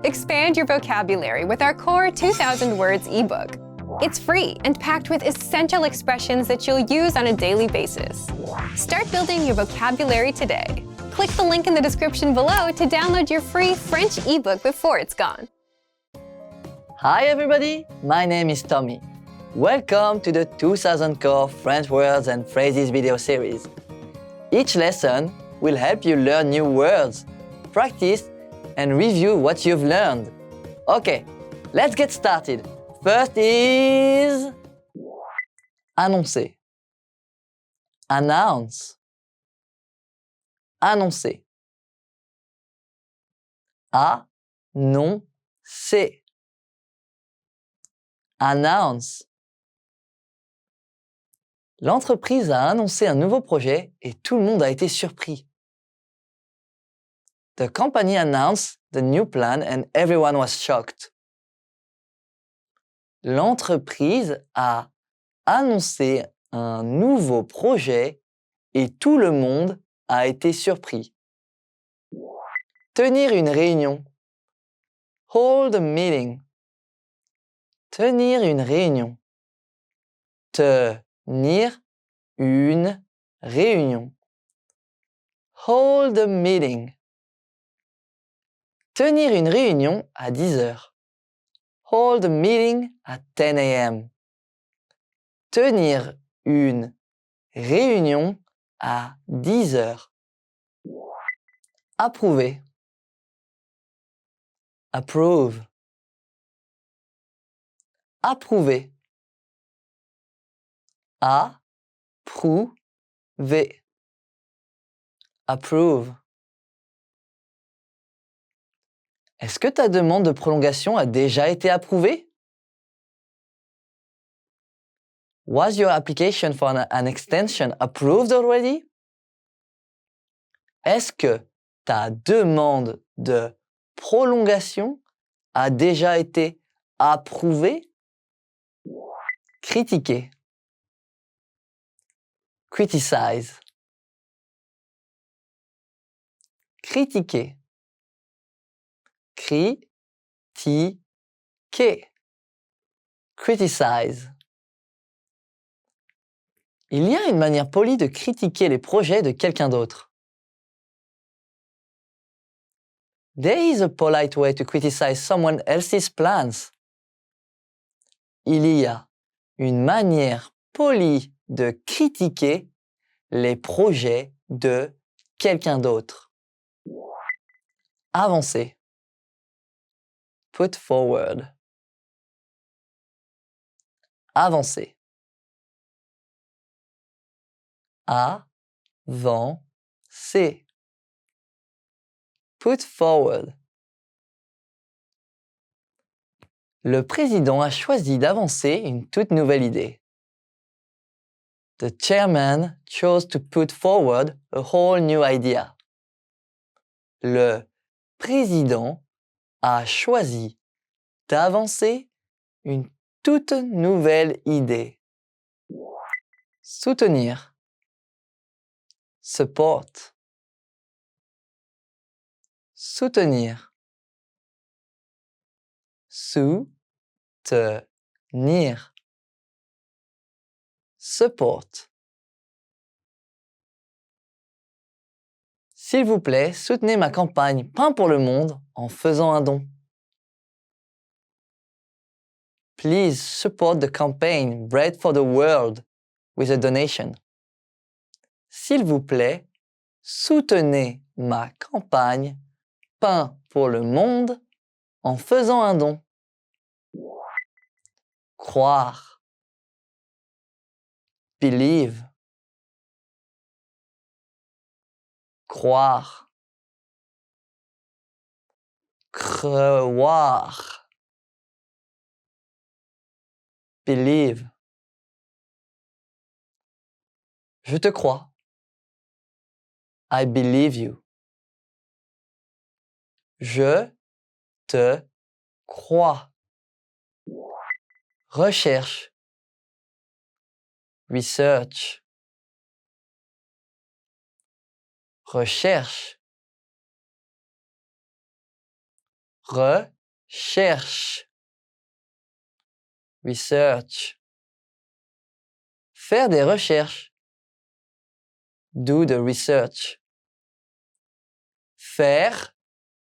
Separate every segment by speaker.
Speaker 1: Expand your vocabulary with our Core 2000 Words ebook. It's free and packed with essential expressions that you'll use on a daily basis. Start building your vocabulary today. Click the link in the description below to download your free French ebook before it's gone.
Speaker 2: Hi everybody, my name is Tommy. Welcome to the 2000 Core French Words and Phrases video series. Each lesson will help you learn new words, practice, and review what you've learned. Okay, let's get started. First is annoncer. Announce. Annoncer. Annoncer. Announce. L'entreprise a annoncé un nouveau projet et tout le monde a été surpris. The company announced the new plan and everyone was shocked. L'entreprise a annoncé un nouveau projet et tout le monde a été surpris. Tenir une réunion. Hold a meeting. Tenir une réunion. Tenir une réunion. Hold a meeting. Tenir une réunion à 10 heures. Hold a meeting at 10 a.m. Tenir une réunion à 10 heures. Approuver. Approve. Approuver. Approuver. Approve. Est-ce que ta demande de prolongation a déjà été approuvée? Was your application for an extension approved already? Est-ce que ta demande de prolongation a déjà été approuvée? Critiquer. Criticize. Critiquer. Critiquer. Criticize. Il y a une manière polie de critiquer les projets de quelqu'un d'autre. There is a polite way to criticize someone else's plans. Il y a une manière polie de critiquer les projets de quelqu'un d'autre. Avancer. Put forward. Avancer. Avancer. Put forward. Le président a choisi d'avancer une toute nouvelle idée. The chairman chose to put forward a whole new idea. Le président a choisi d'avancer une toute nouvelle idée. Soutenir. Support. Soutenir. Soutenir. Support. S'il vous plaît, soutenez ma campagne Pain pour le monde en faisant un don. Please support the campaign Bread for the World with a donation. S'il vous plaît, soutenez ma campagne Pain pour le monde en faisant un don. Croire. Believe. Croire. Croire. Believe. Je te crois. I believe you. Je te crois. Recherche. Research. Recherche. Recherche. Research. Faire des recherches. Do the research. Faire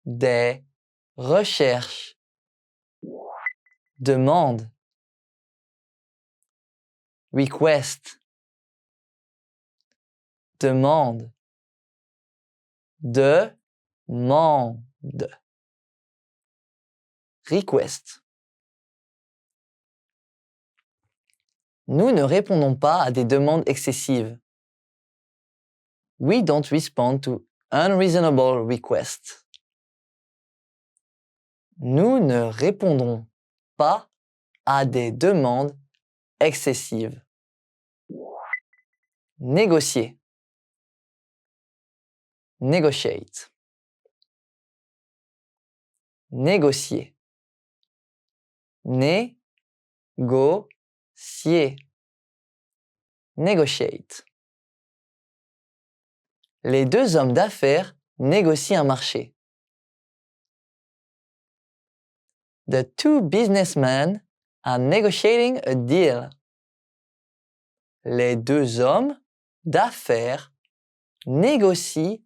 Speaker 2: des recherches. Demande. Request. Demande. Demande. Request. Nous ne répondons pas à des demandes excessives. We don't respond to unreasonable requests. Nous ne répondons pas à des demandes excessives. Négocier. Negotiate. Négocier. Négocier. Negotiate. Les deux hommes d'affaires négocient un marché. The two businessmen are negotiating a deal. Les deux hommes d'affaires négocient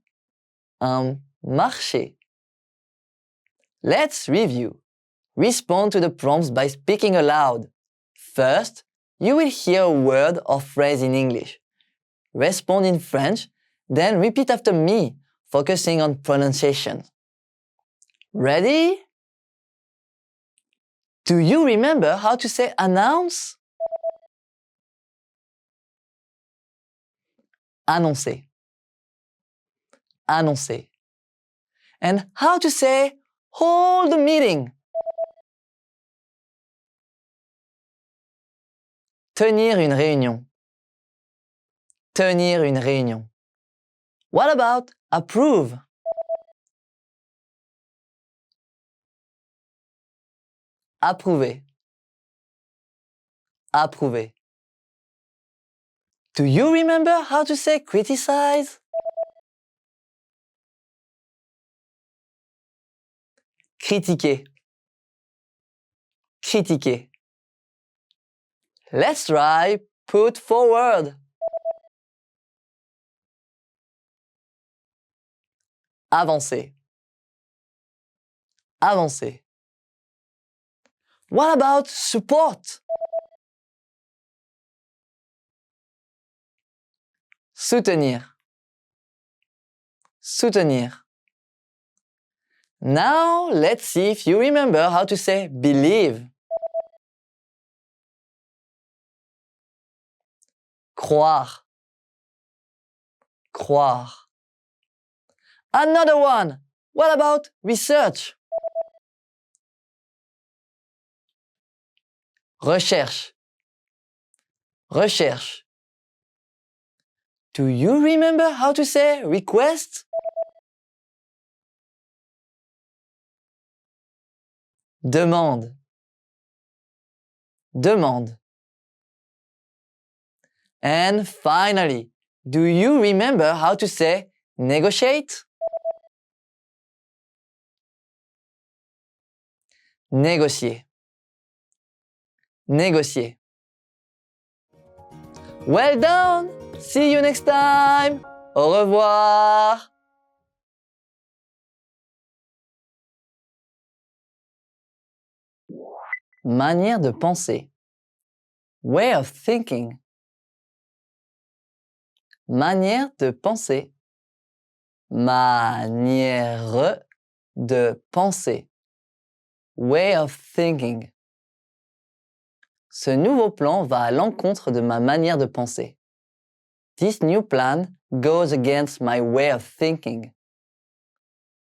Speaker 2: un marché. Let's review. Respond to the prompts by speaking aloud. First, you will hear a word or phrase in English. Respond in French, then repeat after me, focusing on pronunciation. Ready? Do you remember how to say announce? Annoncer. Annoncer. And how to say hold the meeting? Tenir une réunion. Tenir une réunion. What about approve? Approuver. Approuver. Do you remember how to say criticize? Critiquer. Critiquer. Let's try put forward. Avancer. Avancer. What about support? Soutenir. Soutenir. Now, let's see if you remember how to say believe. Croire. Croire. Another one. What about research? Recherche. Recherche. Do you remember how to say request? Demande. Demande. And finally, do you remember how to say negotiate? Négocier. Négocier. Well done! See you next time! Au revoir! Manière de penser. Way of thinking. Manière de penser. Manière de penser. Way of thinking. Ce nouveau plan va à l'encontre de ma manière de penser. This new plan goes against my way of thinking.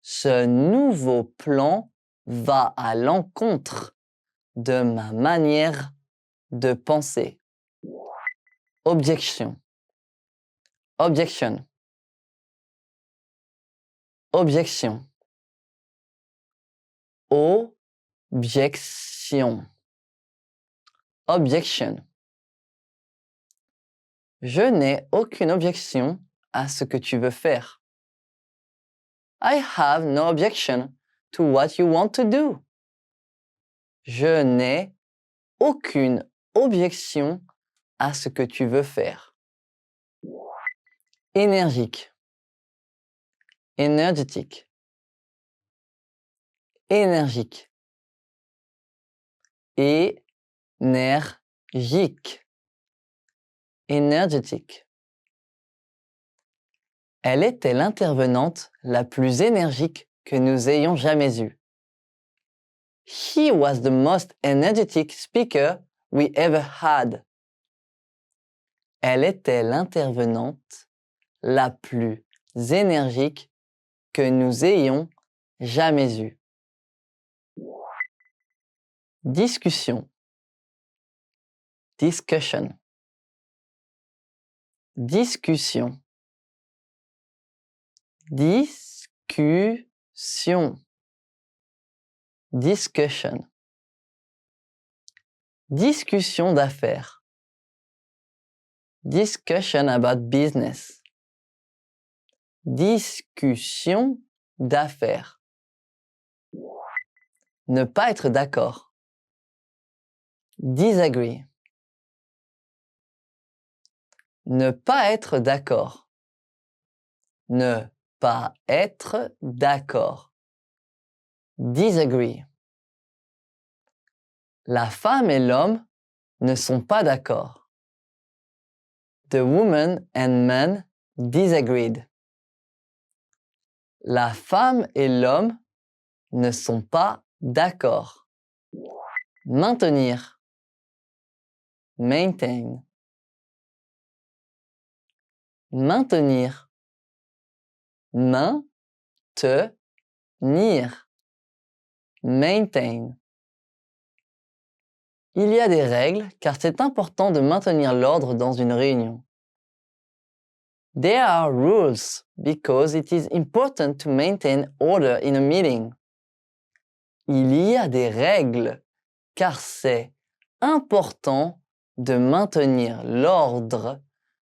Speaker 2: Ce nouveau plan va à l'encontre de ma manière de penser. Objection. Objection. Objection. Objection. Objection. Je n'ai aucune objection à ce que tu veux faire. I have no objection to what you want to do. Je n'ai aucune objection à ce que tu veux faire. Énergique. Energetic. Énergique. Énergique. Energetic. Elle était l'intervenante la plus énergique que nous ayons jamais eue. She was the most energetic speaker we ever had. Elle était l'intervenante la plus énergique que nous ayons jamais eue. Discussion. Discussion. Discussion. Discussion. Discussion. Discussion d'affaires. Discussion about business. Discussion d'affaires. Ne pas être d'accord. Disagree. Ne pas être d'accord. Ne pas être d'accord. Disagree. La femme et l'homme ne sont pas d'accord. The woman and man disagreed. La femme et l'homme ne sont pas d'accord. Maintenir. Maintain. Maintenir. Maintenir. Maintain. Il y a des règles car c'est important de maintenir l'ordre dans une réunion. There are rules because it is important to maintain order in a meeting. Il y a des règles car c'est important de maintenir l'ordre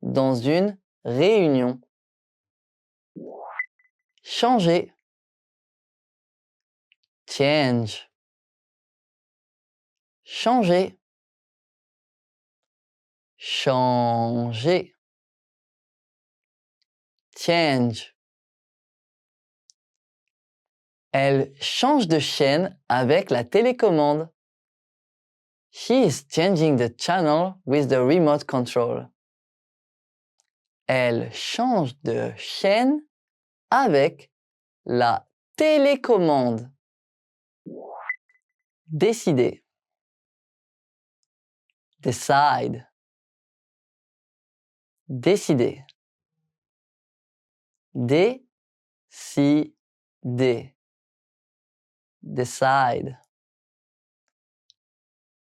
Speaker 2: dans une réunion. Changer. Change. Changer. Changer. Change. Elle change de chaîne avec la télécommande. She is changing the channel with the remote control. Elle change de chaîne avec la télécommande. Décider. Decide. Décider. Décider. Decide.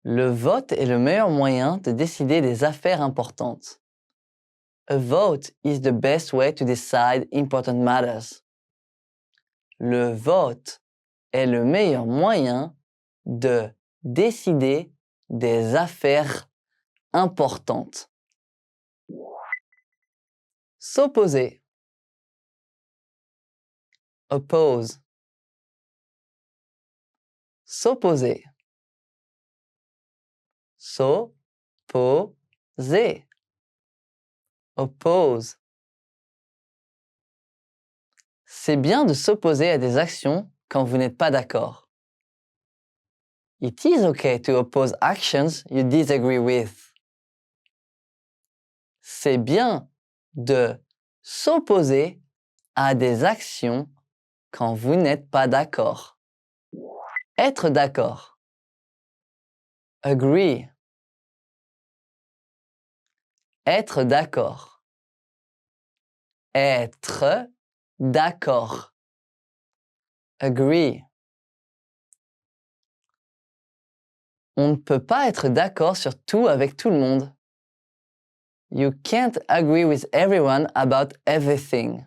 Speaker 2: Le vote est le meilleur moyen de décider des affaires importantes. A vote is the best way to decide important matters. Le vote est le meilleur moyen de décider des affaires importantes. S'opposer. Oppose. S'opposer. S'opposer. Oppose. C'est bien de s'opposer à des actions quand vous n'êtes pas d'accord. It is okay to oppose actions you disagree with. C'est bien de s'opposer à des actions quand vous n'êtes pas d'accord. Être d'accord. Agree. Être d'accord. Être d'accord. Agree. On ne peut pas être d'accord sur tout avec tout le monde. You can't agree with everyone about everything.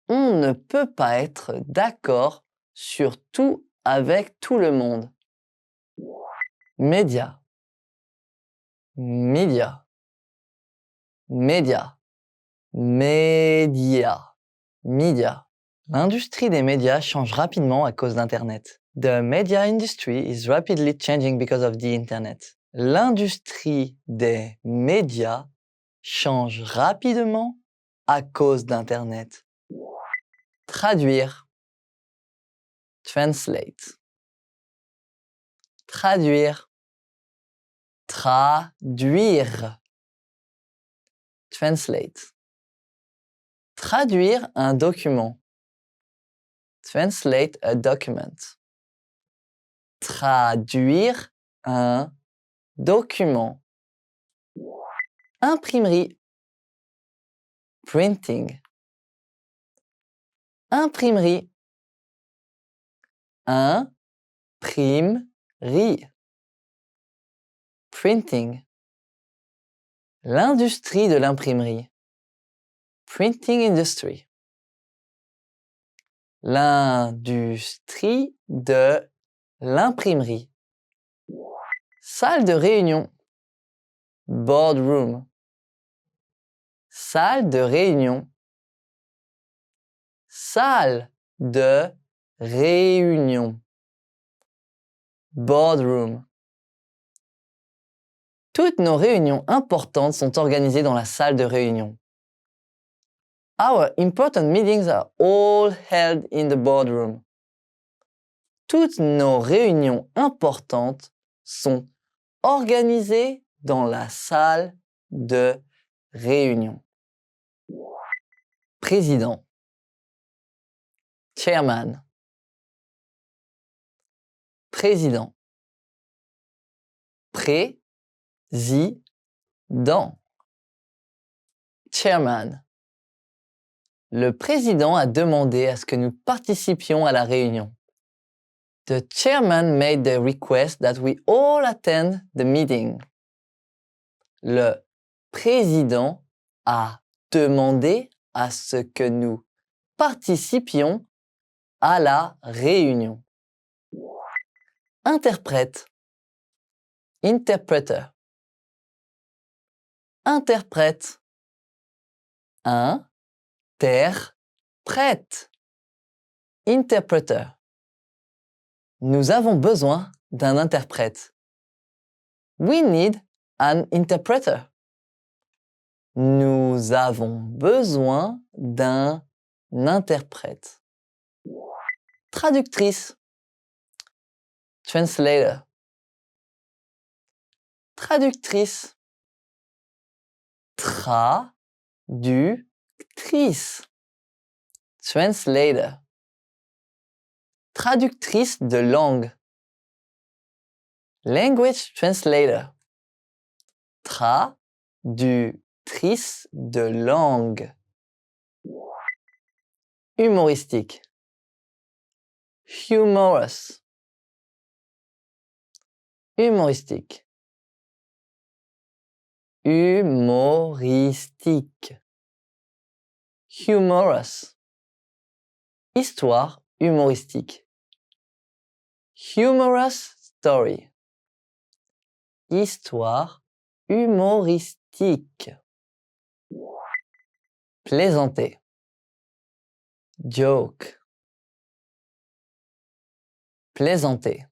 Speaker 2: On ne peut pas être d'accord sur tout avec tout le monde. Média. Média. Média. Média. Média. L'industrie des médias change rapidement à cause d'Internet. The media industry is rapidly changing because of the Internet. L'industrie des médias change rapidement à cause d'Internet. Traduire. Translate. Traduire. Traduire. Translate. Traduire un document. Translate a document. Traduire un document. Imprimerie. Printing. Imprimerie. Imprimerie. Printing. L'industrie de l'imprimerie. Printing industry. L'industrie de l'imprimerie. Salle de réunion. Boardroom. Salle de réunion. Salle de réunion. Boardroom. Toutes nos réunions importantes sont organisées dans la salle de réunion. Our important meetings are all held in the boardroom. Toutes nos réunions importantes sont organisées dans la salle de réunion. Président. Chairman. Président. Président. Chairman. Le président a demandé à ce que nous participions à la réunion. The chairman made the request that we all attend the meeting. Le président a demandé à ce que nous participions à la réunion. Interprète. Interpreter. Interprète. Interprète. Interpreter. Nous avons besoin d'un interprète. We need an interpreter. Nous avons besoin d'un interprète. Traductrice. Translator. Traductrice. Traductrice. Translator. Traductrice de langue. Language translator. Traductrice de langue. Humoristique. Humorous. Humoristique. Humoristique. Humorous. Histoire humoristique. Humorous story. Histoire humoristique. Plaisanter. Joke. Plaisanter.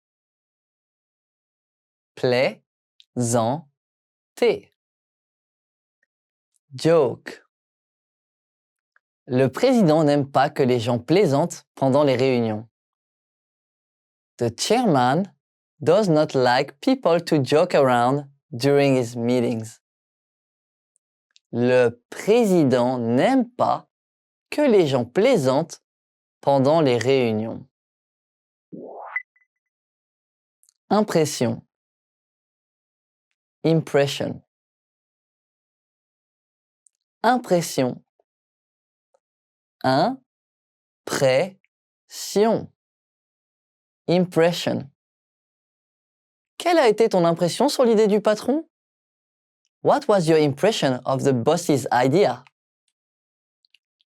Speaker 2: Plaisanter. Joke. Le président n'aime pas que les gens plaisantent pendant les réunions. The chairman does not like people to joke around during his meetings. Le président n'aime pas que les gens plaisantent pendant les réunions. Impression. Impression. Impression. Impression. Impression. Quelle a été ton impression sur l'idée du patron? What was your impression of the boss's idea?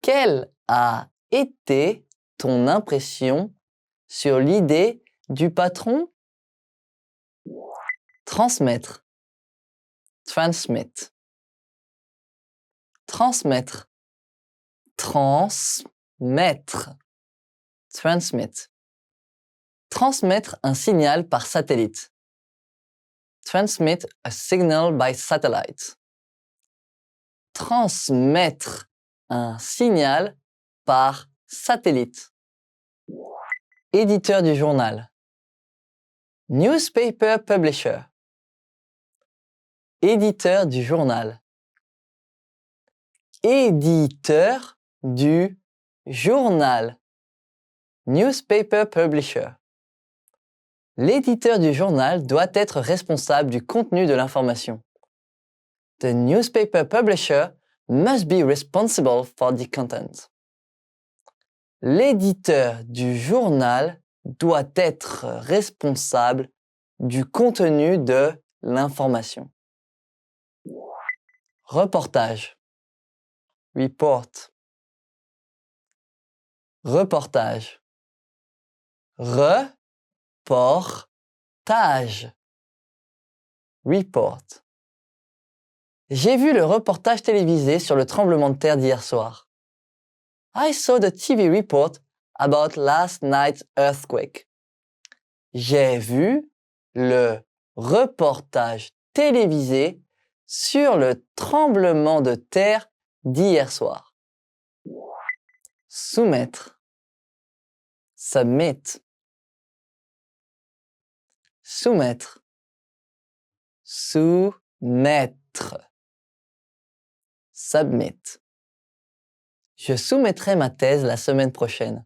Speaker 2: Quelle a été ton impression sur l'idée du patron? Transmettre. Transmit. Transmettre. Transmettre. Transmit. Transmettre un signal par satellite. Transmit a signal by satellite. Transmettre un signal par satellite. Éditeur du journal. Newspaper publisher. Éditeur du journal. Éditeur du journal. Newspaper publisher. L'éditeur du journal doit être responsable du contenu de l'information. The newspaper publisher must be responsible for the content. L'éditeur du journal doit être responsable du contenu de l'information. Reportage. Report. Reportage. Reportage. Report. J'ai vu le reportage télévisé sur le tremblement de terre d'hier soir. I saw the TV report about last night's earthquake. J'ai vu le reportage télévisé sur le tremblement de terre d'hier soir. Soumettre. Submit. Soumettre. Soumettre. Submit. Je soumettrai ma thèse la semaine prochaine.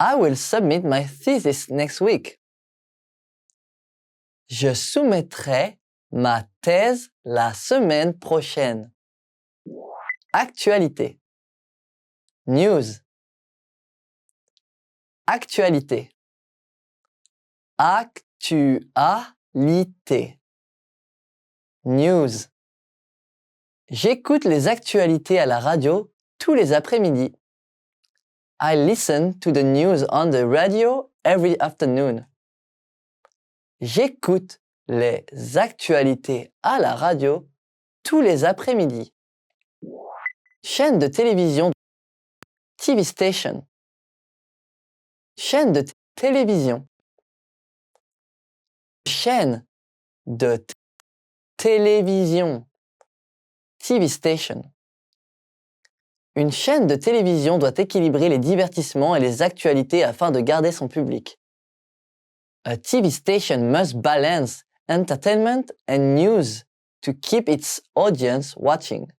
Speaker 2: I will submit my thesis next week. Je soumettrai ma thèse la semaine prochaine. Actualité. News. Actualité. Actualité. News. J'écoute les actualités à la radio tous les après-midi. I listen to the news on the radio every afternoon. J'écoute les actualités à la radio tous les après-midi. Chaîne de télévision. TV station. Chaîne de télévision. Chaîne de télévision. TV station. Une chaîne de télévision doit équilibrer les divertissements et les actualités afin de garder son public. A TV station must balance entertainment and news to keep its audience watching.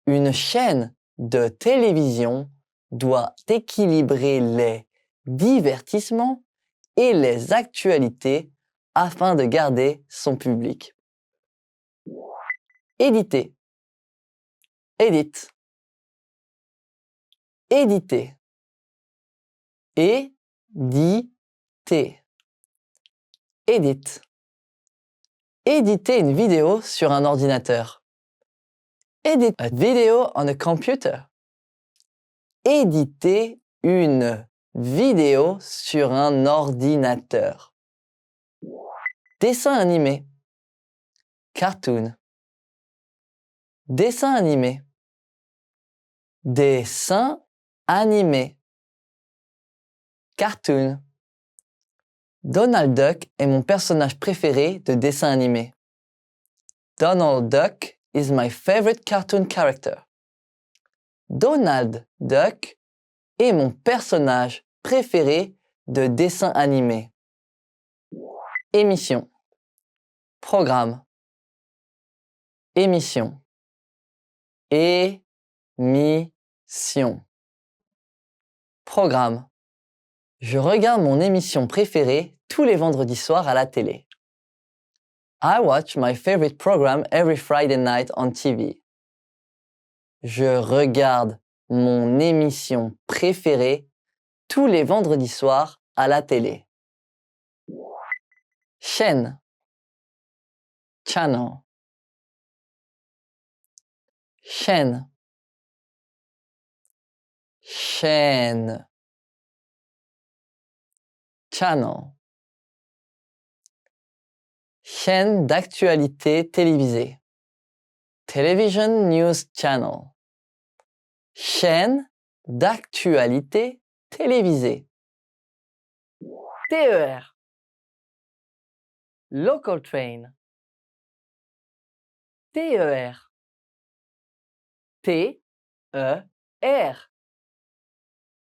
Speaker 2: Une chaîne de télévision doit équilibrer les divertissements et les actualités afin de garder son public. Éditer. Edit. Éditer. Éditer. Edit. Éditer une vidéo sur un ordinateur. Edit a video on a computer. Éditer une vidéo sur un ordinateur. Dessin animé. Cartoon. Dessin animé. Dessin animé. Cartoon. Donald Duck est mon personnage préféré de dessin animé. Donald Duck is my favorite cartoon character. Donald Duck est mon personnage préféré de dessin animé. Émission. Programme. Émission. Émission. Programme. Je regarde mon émission préférée tous les vendredis soirs à la télé. I watch my favorite program every Friday night on TV. Je regarde mon émission préférée tous les vendredis soirs à la télé. Chaîne. Channel. Chaîne. Chaîne. Channel. Chaîne d'actualité télévisée. Television News Channel. Chaîne d'actualité télévisée. TER. Local train. TER. T-E-R.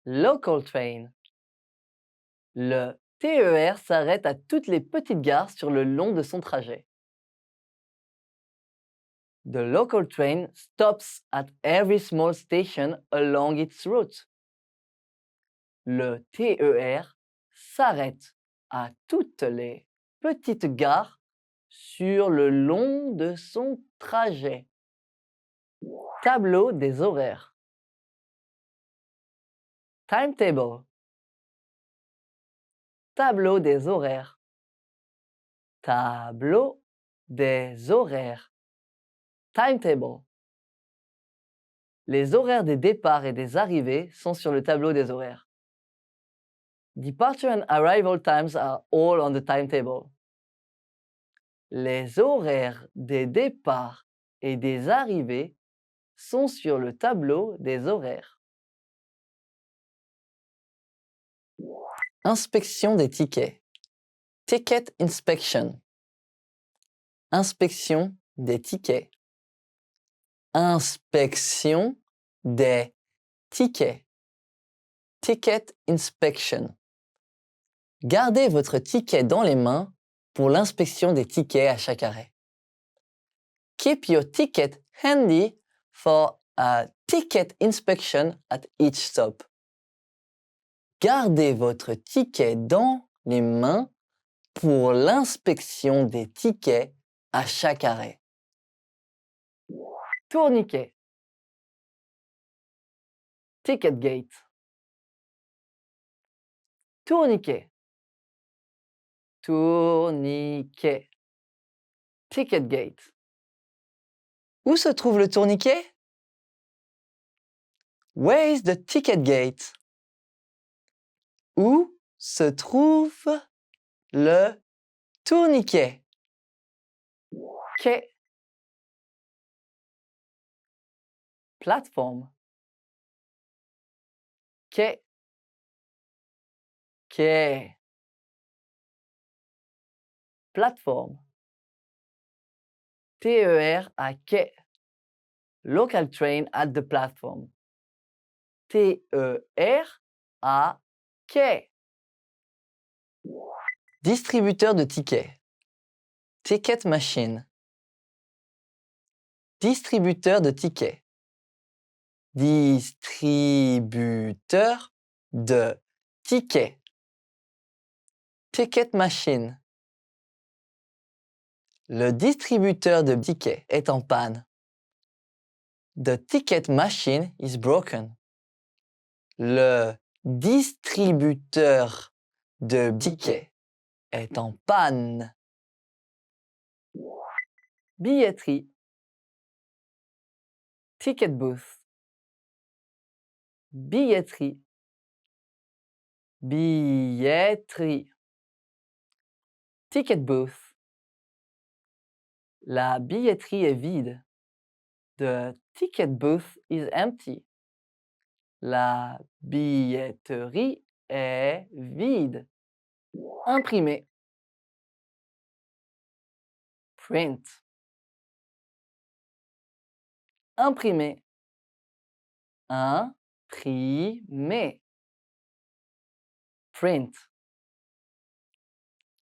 Speaker 2: Local train. Le TER s'arrête à toutes les petites gares sur le long de son trajet. The local train stops at every small station along its route. Le TER s'arrête à toutes les petites gares sur le long de son trajet. Tableau des horaires. Timetable. Tableau des horaires. Tableau des horaires. Timetable. Les horaires des départs et des arrivées sont sur le tableau des horaires. Departure and arrival times are all on the timetable. Les horaires des départs et des arrivées sont sur le tableau des horaires. Inspection des tickets. Ticket inspection. Inspection des tickets. Inspection des tickets. Ticket inspection. Gardez votre ticket dans les mains pour l'inspection des tickets à chaque arrêt. Keep your ticket handy for a ticket inspection at each stop. Gardez votre ticket dans les mains pour l'inspection des tickets à chaque arrêt. Tourniquet. Ticket gate. Tourniquet. Tourniquet. Ticket gate. Où se trouve le tourniquet? Where is the ticket gate? Où se trouve le tourniquet? Quai. Plateforme. Quai. Quai. Plateforme. TER à quai. Local train at the platform. TER à quai. Distributeur de tickets. Ticket machine. Distributeur de tickets. Distributeur de tickets. Ticket machine. Le distributeur de tickets est en panne. The ticket machine is broken. Le distributeur de tickets est en panne. Billetterie. Ticket booth. Billetterie. Billetterie. Ticket booth. La billetterie est vide. The ticket booth is empty. La billetterie est vide. Imprimer. Print. Imprimer. Imprimer. Print.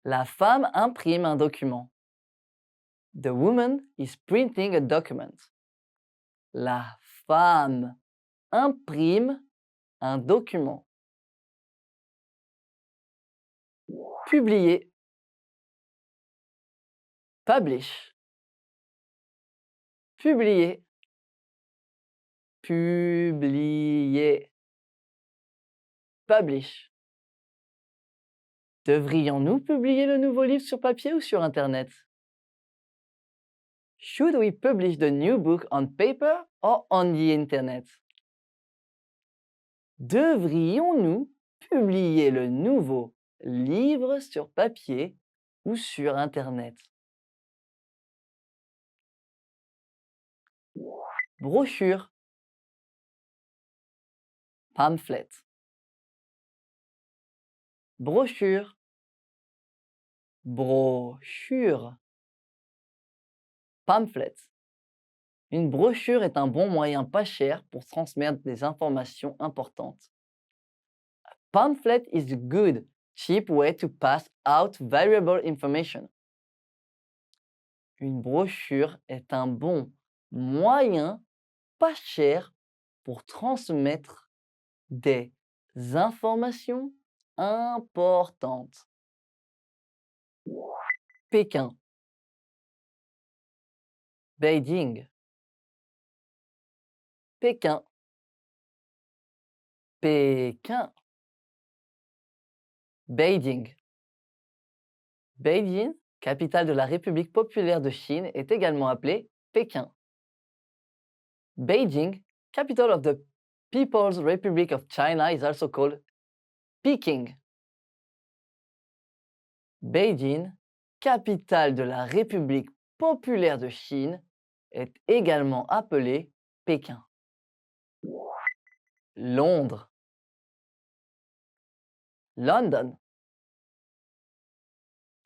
Speaker 2: La femme imprime un document. The woman is printing a document. La femme imprime un document. Publier. Publish. Publier. Publier. Publish. Devrions-nous publier le nouveau livre sur papier ou sur Internet? Should we publish the new book on paper or on the Internet? Devrions-nous publier le nouveau livre sur papier ou sur Internet? Brochure. pamphlet. Brochure, brochure. Pamphlet. Une brochure est un bon moyen pas cher pour transmettre des informations importantes. A pamphlet is a good, cheap way to pass out valuable information. Une brochure est un bon moyen pas cher pour transmettre des informations importantes. Pékin. Beijing. Pékin. Pékin. Beijing. Beijing, capitale de la République populaire de Chine, est également appelée Pékin. Beijing, capital of the People's Republic of China, is also called Peking. Beijing, capitale de la République populaire de Chine, est également appelée Pékin. Londres. London.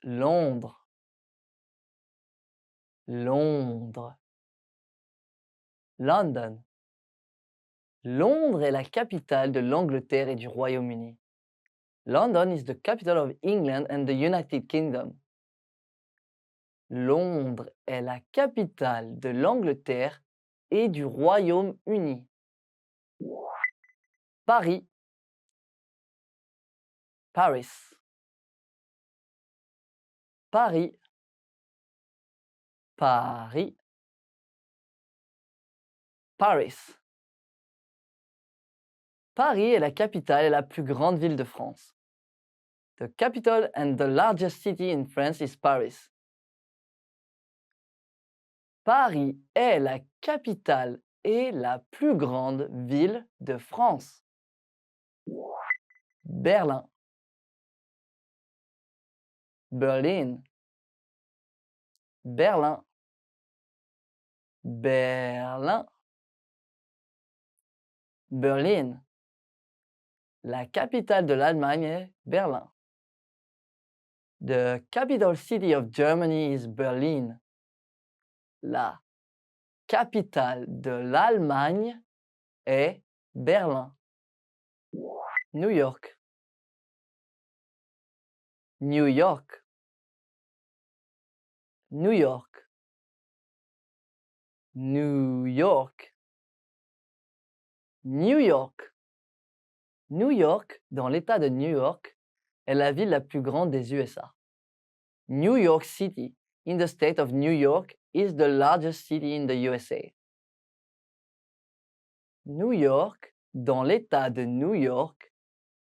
Speaker 2: Londres. Londres. London. Londres est la capitale de l'Angleterre et du Royaume-Uni. London is the capital of England and the United Kingdom. Londres est la capitale de l'Angleterre et du Royaume-Uni. Paris. Paris. Paris. Paris. Paris. Paris est la capitale et la plus grande ville de France. The capital and the largest city in France is Paris. Paris est la capitale et la plus grande ville de France. Berlin. Berlin. Berlin. Berlin. Berlin. La capitale de l'Allemagne est Berlin. The capital city of Germany is Berlin. La capitale de l'Allemagne est Berlin. New York. New York. New York. New York. New York. New York, dans l'État de New York, est la ville la plus grande des USA. New York City, in the state of New York, is the largest city in the USA. New York, dans l'État de New York,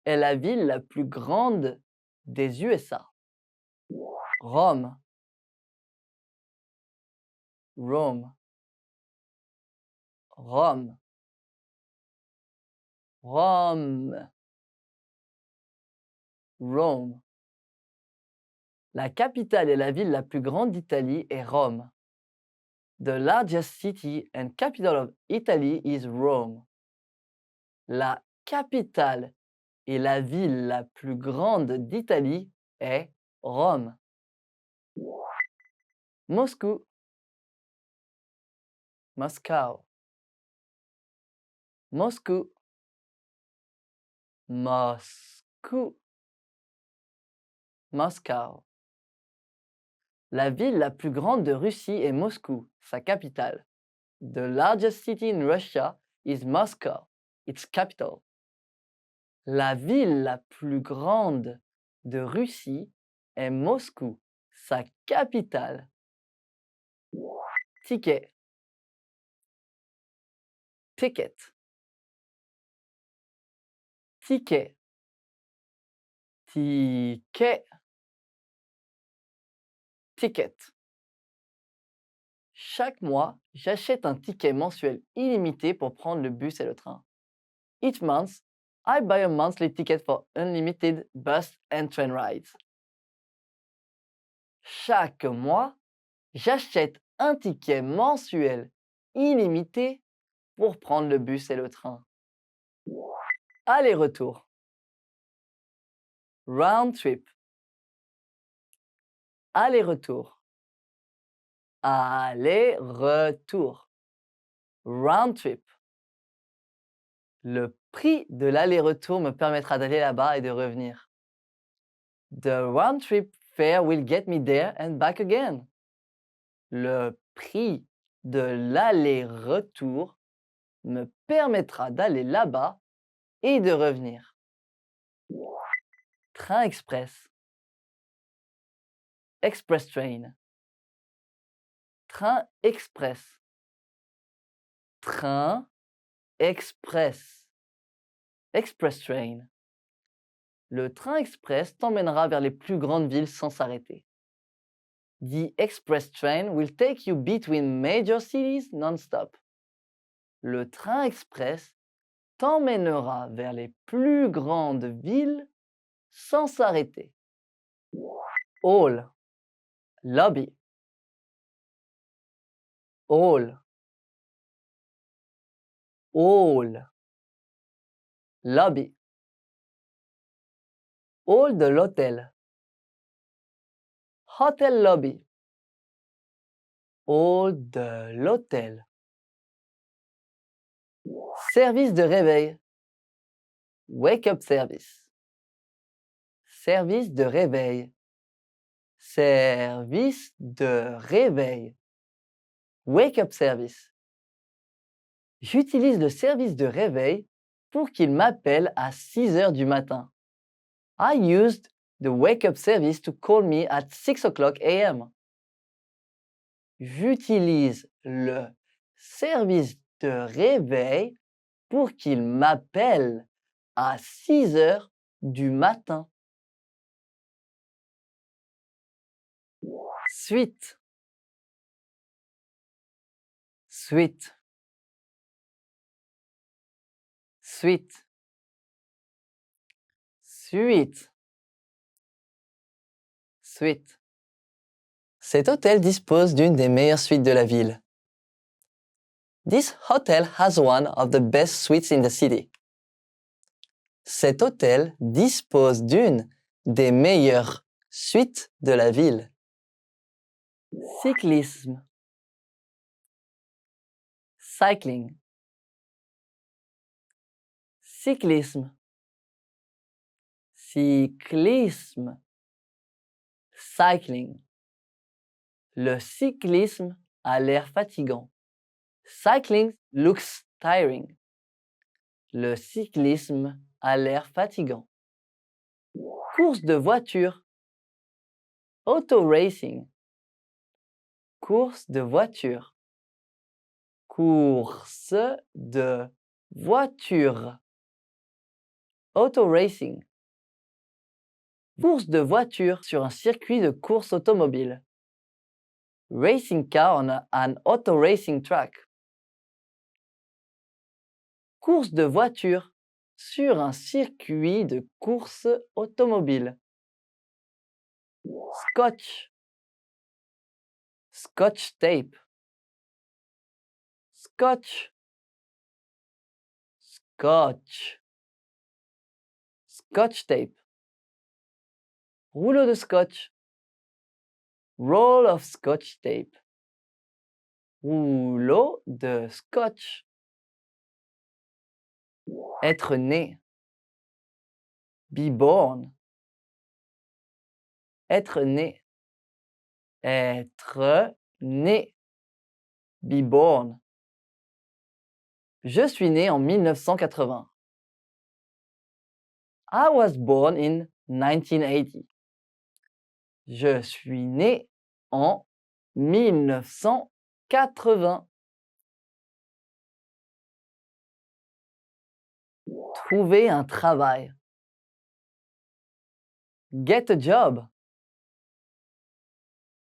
Speaker 2: est la ville la plus grande des USA. Rome. Rome. Rome. Rome. Rome. La capitale et la ville la plus grande d'Italie est Rome. The largest city and capital of Italy is Rome. La capitale et la ville la plus grande d'Italie est Rome. Moscou. Moscow. Moscou. Moscou. Moscow. La ville la plus grande de Russie est Moscou, sa capitale. The largest city in Russia is Moscow, its capital. La ville la plus grande de Russie est Moscou, sa capitale. Ticket. Ticket. Ticket. Ticket. Ticket. Chaque mois, j'achète un ticket mensuel illimité pour prendre le bus et le train. Each month, I buy a monthly ticket for unlimited bus and train rides. Chaque mois, j'achète un ticket mensuel illimité pour prendre le bus et le train. aller-retour. Round trip. Aller-retour. Aller-retour. Round trip. Le prix de l'aller-retour me permettra d'aller là-bas et de revenir. The round trip fare will get me there and back again. Le prix de l'aller-retour me permettra d'aller là-bas et de revenir. Train express. Express train. Train express. Train express. Express train. Le train express t'emmènera vers les plus grandes villes sans s'arrêter. The express train will take you between major cities non-stop. Le train express t'emmènera vers les plus grandes villes sans s'arrêter. Hall. Lobby. Hall. Hall. Lobby. Hall de l'hôtel. Hotel lobby. Hall de l'hôtel. Service de réveil. Wake up service. Service de réveil. Service de réveil. Wake up service. J'utilise le service de réveil pour qu'il m'appelle à 6 heures du matin. I used the wake up service to call me at 6 o'clock a.m. J'utilise le service de réveil pour qu'il m'appelle à 6 heures du matin. Suite. Suite. Suite. Suite. Suite. Cet hôtel dispose d'une des meilleures suites de la ville. This hotel has one of the best suites in the city. Cet hôtel dispose d'une des meilleures suites de la ville. Cyclisme. Cycling. Cyclisme. Cyclisme. Cycling. Le cyclisme a l'air fatigant. Cycling looks tiring. Le cyclisme a l'air fatigant. Course de voiture. Auto racing. Course de voiture. Course de voiture. Auto racing. Course de voiture sur un circuit de course automobile. Racing car on an auto racing track. Course de voiture sur un circuit de course automobile. Scotch. Scotch tape. Scotch. Scotch. Scotch tape. Rouleau de scotch. Roll of scotch tape. Rouleau de scotch. Être né. Be born. Être né. Être né. Be born. Je suis né en 1980. I was born in 1980. Je suis né en 1980. Trouver un travail. Get a job.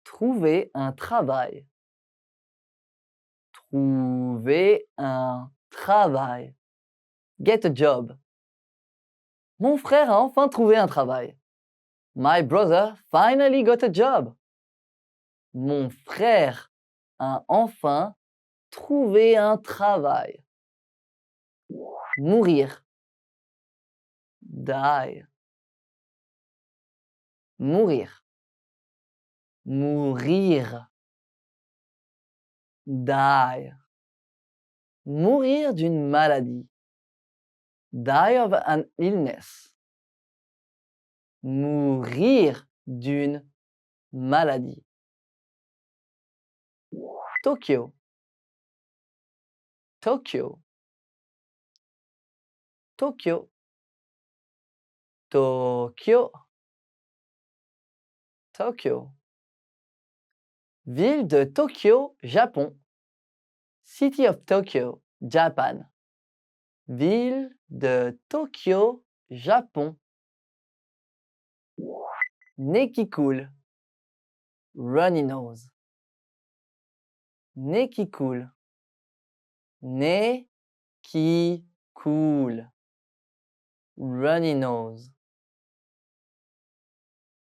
Speaker 2: Trouver un travail. Trouver un travail. Get a job. Mon frère a enfin trouvé un travail. My brother finally got a job. Mon frère a enfin trouvé un travail. Mourir. die. Mourir. Mourir. Die. Mourir d'une maladie. Die of an illness. Mourir d'une maladie. Tokyo. Tokyo. Tokyo. Tokyo. Tokyo. Ville de Tokyo, Japon. City of Tokyo, Japan. Ville de Tokyo, Japon. Nez qui coule. Runny nose. Nez qui coule. Nez qui coule. Runny nose.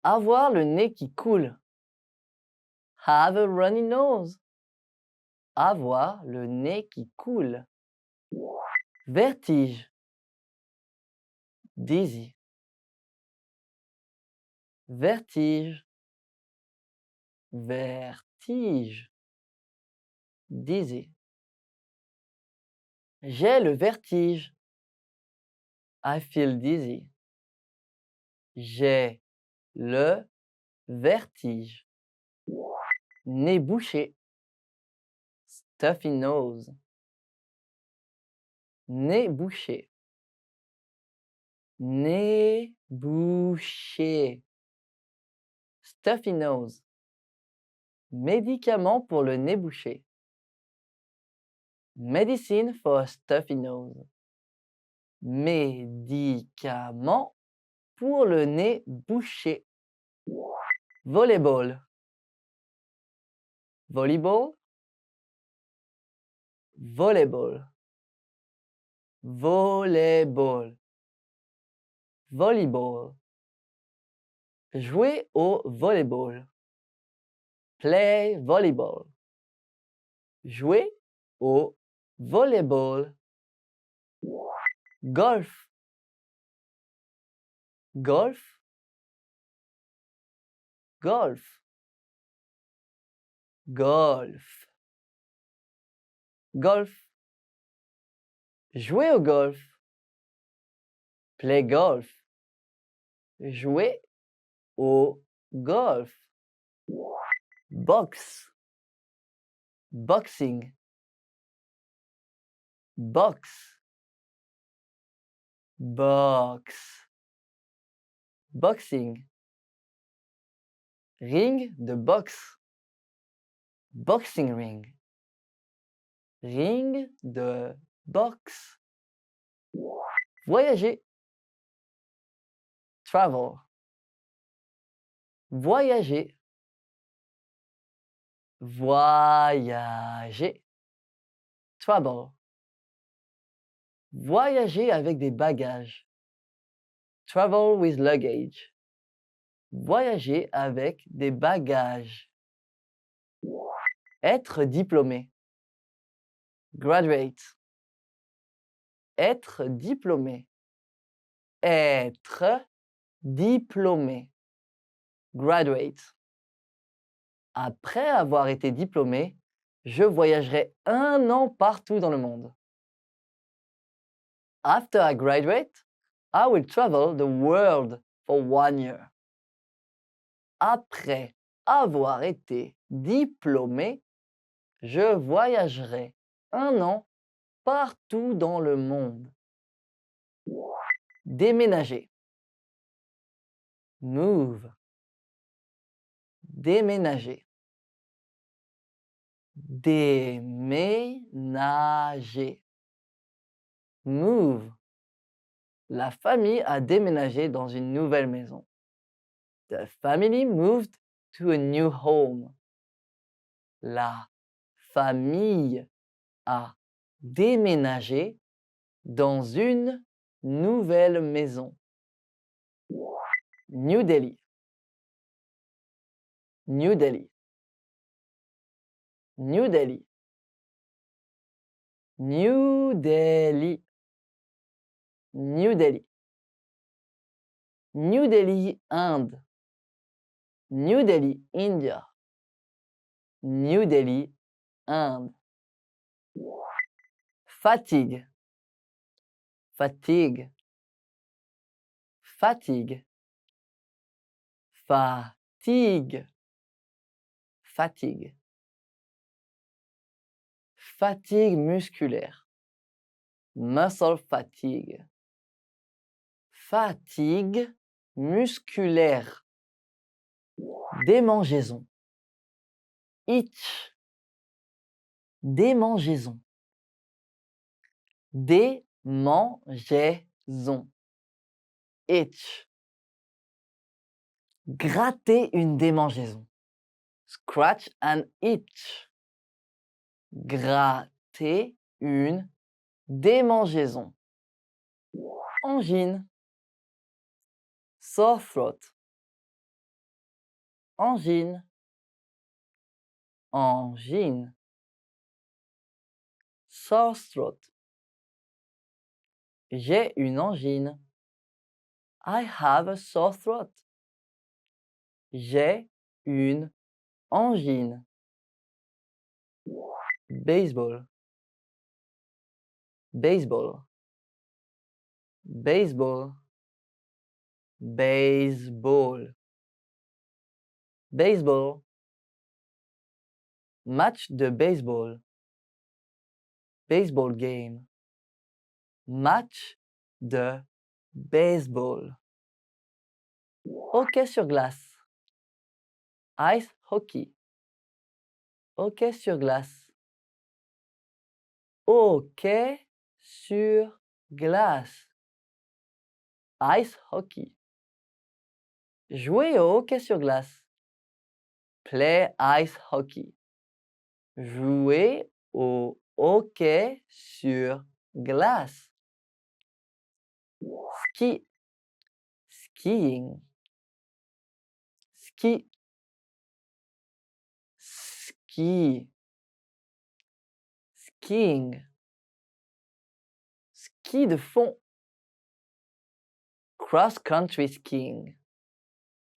Speaker 2: Avoir le nez qui coule. Have a runny nose. Avoir le nez qui coule. Vertige. Dizzy. Vertige. Vertige. Dizzy. J'ai le vertige. I feel dizzy. J'ai le vertige. Nez bouché. Stuffy nose. Nez bouché. Nez bouché. Stuffy nose. Médicament pour le nez bouché. Medicine for a stuffy nose. Médicament pour le nez bouché. Volleyball. Volleyball. Volleyball. Volleyball. Volleyball. Jouer au volleyball. Play volleyball. Jouer au volleyball. Golf. Golf. Golf. Golf. Golf. Jouer au golf. Play golf. Jouer au golf. Box. Boxing. Box. Box. Boxing. Ring de boxe. Boxing ring. Ring de boxe. Voyager. Travel. Voyager. Voyager. Travel. Voyager avec des bagages. Travel with luggage. Voyager avec des bagages. Être diplômé. Graduate. Être diplômé. Être diplômé. Graduate. Après avoir été diplômé, je voyagerai 1 an partout dans le monde. After I graduate, I will travel the world for 1 year. Après avoir été diplômé, je voyagerai 1 an partout dans le monde. Déménager. Move. Déménager. Déménager. Move. La famille a déménagé dans une nouvelle maison. The family moved to a new home. La famille a déménagé dans une nouvelle maison. New Delhi. New Delhi. New Delhi. New Delhi. New Delhi. New Delhi, Inde. New Delhi, India. New Delhi, Inde. Fatigue. Fatigue. Fatigue. Fatigue. Fatigue. Fatigue musculaire. Muscle fatigue. Fatigue musculaire. Démangeaison. Itch. Démangeaison. Démangeaison. Itch. Gratter une démangeaison. Scratch and itch. Gratter une démangeaison. Angine. Sore throat. Angine. Angine. Sore throat. J'ai une angine. I have a sore throat. J'ai une angine. Baseball. Baseball. Baseball. Baseball. Baseball. Match de baseball. Baseball game. Match de baseball. Hockey sur glace. Ice hockey. Hockey sur glace. Hockey sur glace. Ice hockey. Jouer au hockey sur glace. Play ice hockey. Jouer au hockey sur glace. Ski. Skiing. Ski. Ski. Skiing. Ski de fond. Cross-country skiing.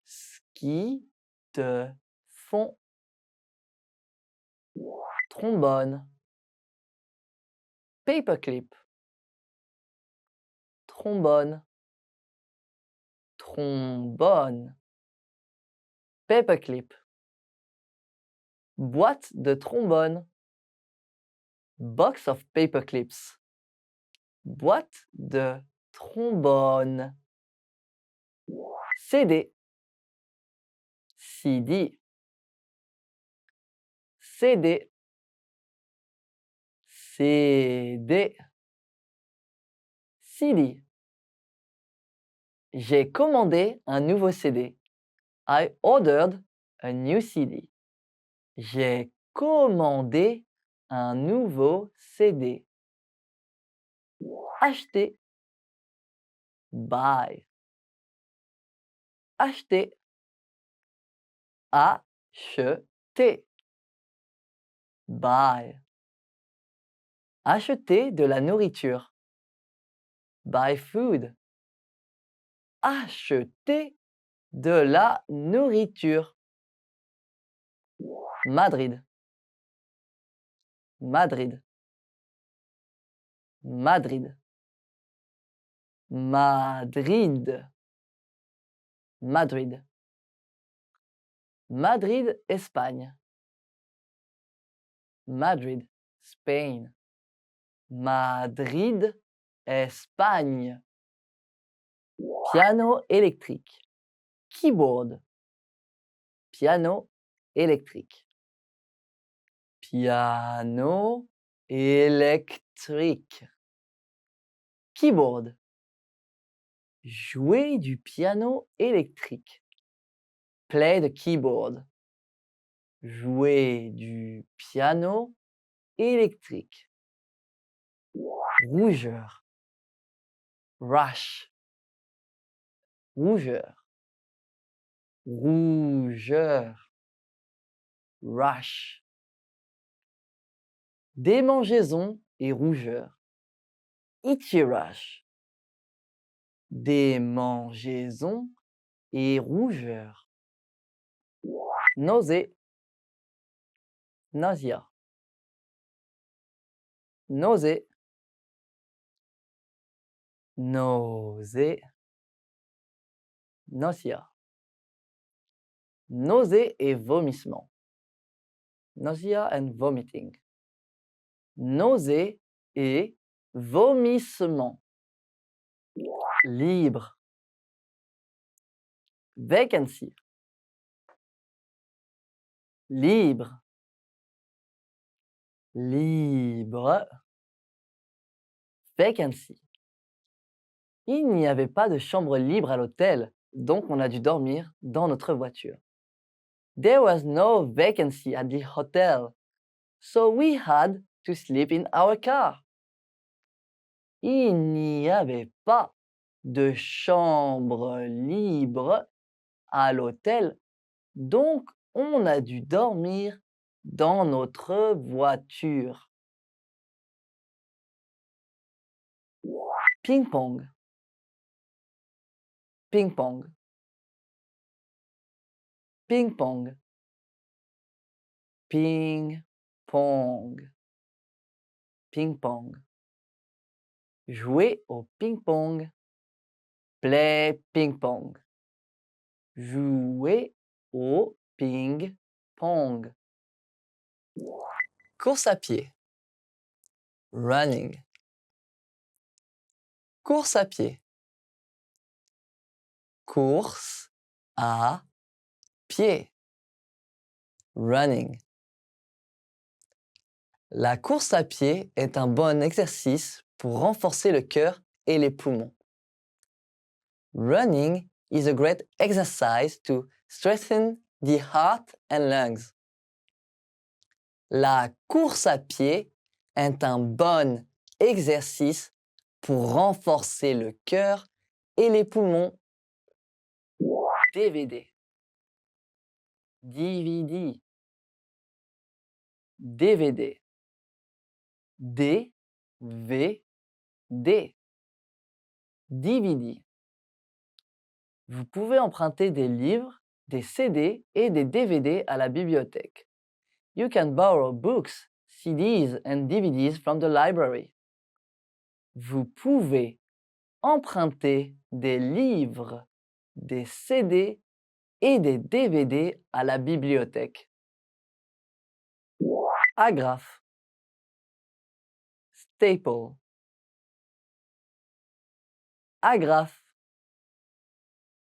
Speaker 2: Ski de fond. Trombone. Paperclip. Trombone. Trombone. Paperclip. Boîte de trombone. Box of paperclips. Boîte de trombone. CD. CD. CD. CD. CD. J'ai commandé un nouveau CD. I ordered a new CD. J'ai commandé un nouveau CD. Acheter. Buy. Acheter. Acheter. Buy. Acheter de la nourriture. Buy food. Acheter de la nourriture. Madrid. Madrid. Madrid. Madrid. Madrid. Madrid, Espagne. Madrid, Spain. Madrid, Espagne. Piano électrique. Keyboard. Piano électrique. Piano électrique. Keyboard. Jouer du piano électrique. Play the keyboard. Jouer du piano électrique. Rougeur. Rash. Rougeur. Rougeur. Rash. Démangeaison et rougeur. Itchy rash. démangeaisons et rougeur. Nausée, nausea. Nausée, nausée, nausea. Nausée et vomissement. Nausea and vomiting. Nausée et vomissement. Libre. Vacancy. Libre. Libre. Vacancy. Il n'y avait pas de chambre libre à l'hôtel, donc on a dû dormir dans notre voiture. There was no vacancy at the hotel, so we had to sleep in our car. Il n'y avait pas de chambre libre à l'hôtel, donc on a dû dormir dans notre voiture. Ping-pong. Ping-pong. Ping-pong. Ping-pong. Ping-pong. Jouer au ping-pong. Play ping-pong. Jouer au ping-pong. Course à pied. Running. Course à pied. Course à pied. Running. La course à pied est un bon exercice pour renforcer le cœur et les poumons. Running is a great exercise to strengthen the heart and lungs. La course à pied est un bon exercice pour renforcer le cœur et les poumons. DVD. DVD. DVD. DVD. DVD. Vous pouvez emprunter des livres, des CD et des DVD à la bibliothèque. You can borrow books, CDs and DVDs from the library. Vous pouvez emprunter des livres, des CD et des DVD à la bibliothèque. Agrafe. Staple. Agrafe.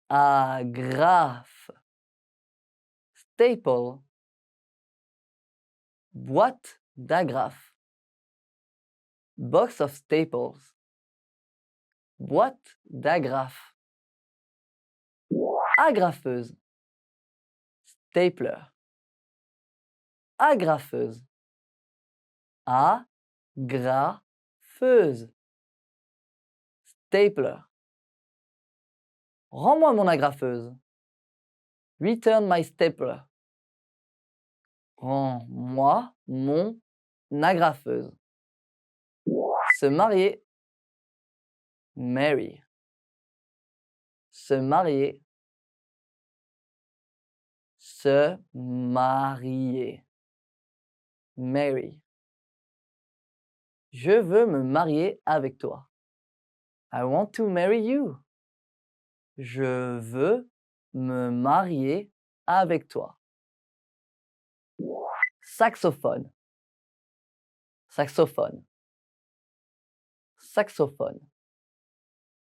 Speaker 2: Agrafe. Staple. Boîte d'agrafes. Box of staples. Boîte d'agrafes. Agrafeuse. Stapler. Agrafeuse. Agrafeuse. Stapler. Rends-moi mon agrafeuse. Return my stapler. Rends-moi mon agrafeuse. Se marier. Marry. Se marier. Se marier. Marry. Je veux me marier avec toi. I want to marry you. Je veux me marier avec toi. Saxophone. Saxophone. Saxophone.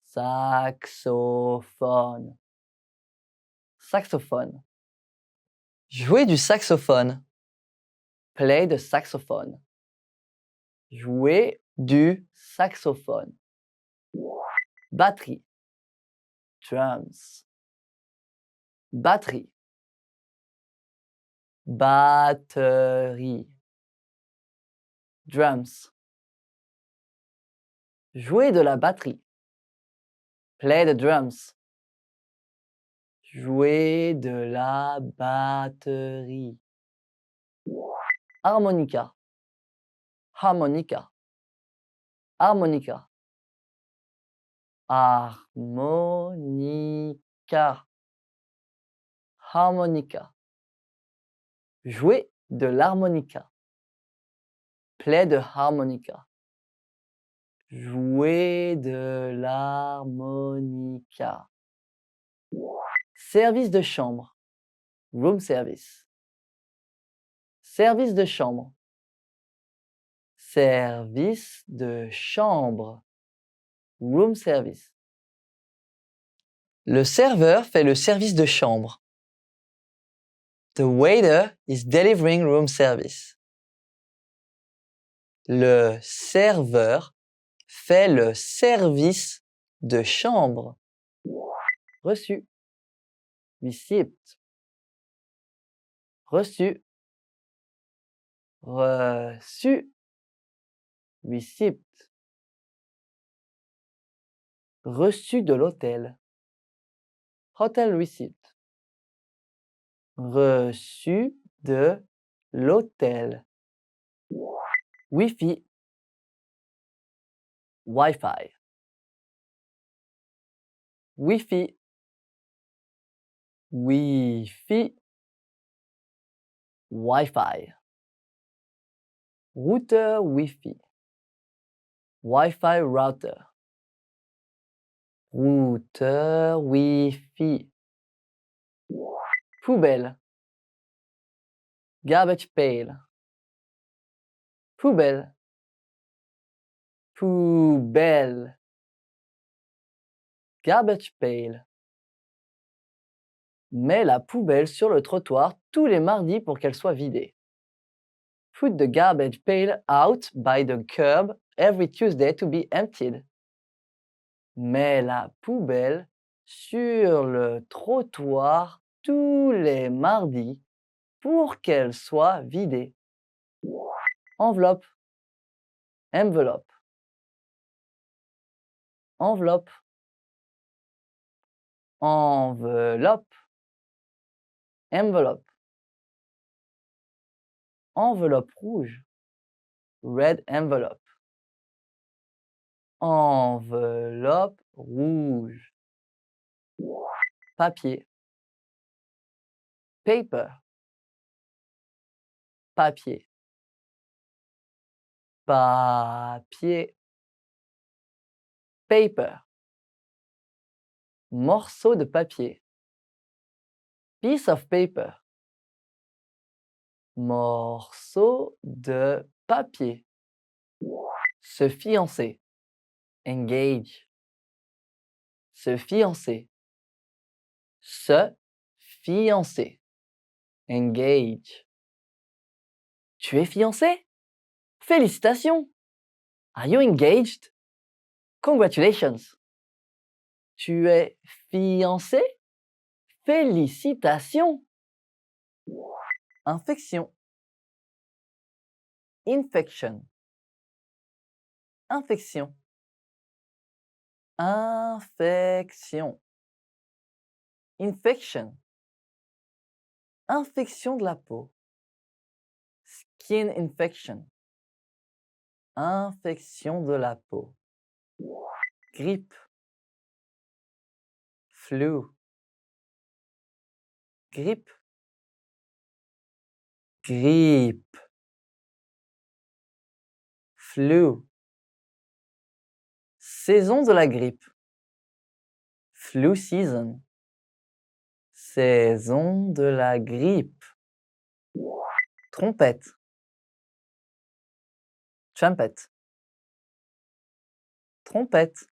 Speaker 2: Saxophone. Saxophone. Jouer du saxophone. Play the saxophone. Jouer du saxophone. Batterie. Drums. Batterie. Batterie. Drums. Jouer de la batterie. Play the drums. Jouer de la batterie. Harmonica. Harmonica. Harmonica. Harmonica. Harmonica. Jouer de l'harmonica. Play the harmonica. Jouer de l'harmonica. Service de chambre. Room service. Service de chambre. Service de chambre. Room service. Le serveur fait le service de chambre. The waiter is delivering room service. Le serveur fait le service de chambre. Reçu. Receipt. Reçu. Reçu. Receipt. Reçu de l'hôtel. Hotel receipt. Reçu de l'hôtel. Wi-Fi. Wi-Fi. Wi-Fi. Wi-Fi. Wi-Fi. Routeur Wi-Fi. Wi-Fi router. Routeur Wi-Fi. Poubelle. Garbage pail. Poubelle. Poubelle. Garbage pail. Mets la poubelle sur le trottoir tous les mardis pour qu'elle soit vidée. Put the garbage pail out by the curb every Tuesday to be emptied. Mets la poubelle sur le trottoir tous les mardis pour qu'elle soit vidée. Enveloppe. Envelope. Enveloppe. Enveloppe. Envelope. Enveloppe rouge. Red envelope. Enveloppe rouge. Papier. Paper. Papier. Papier. Paper. Morceau de papier. Piece of paper. Morceau de papier. Se fiancer. Engage. Se fiancer. Se fiancer. Engage. Tu es fiancé? Félicitations! Are you engaged? Congratulations! Tu es fiancé? Félicitations! Infection. Infection. Infection. Infection. Infection. Infection de la peau. Skin infection. Infection de la peau. Grippe. Flu. Grippe. Grippe. Flu. Saison de la grippe. Flu season. Saison de la grippe. Trompette. Trumpet. Trompette.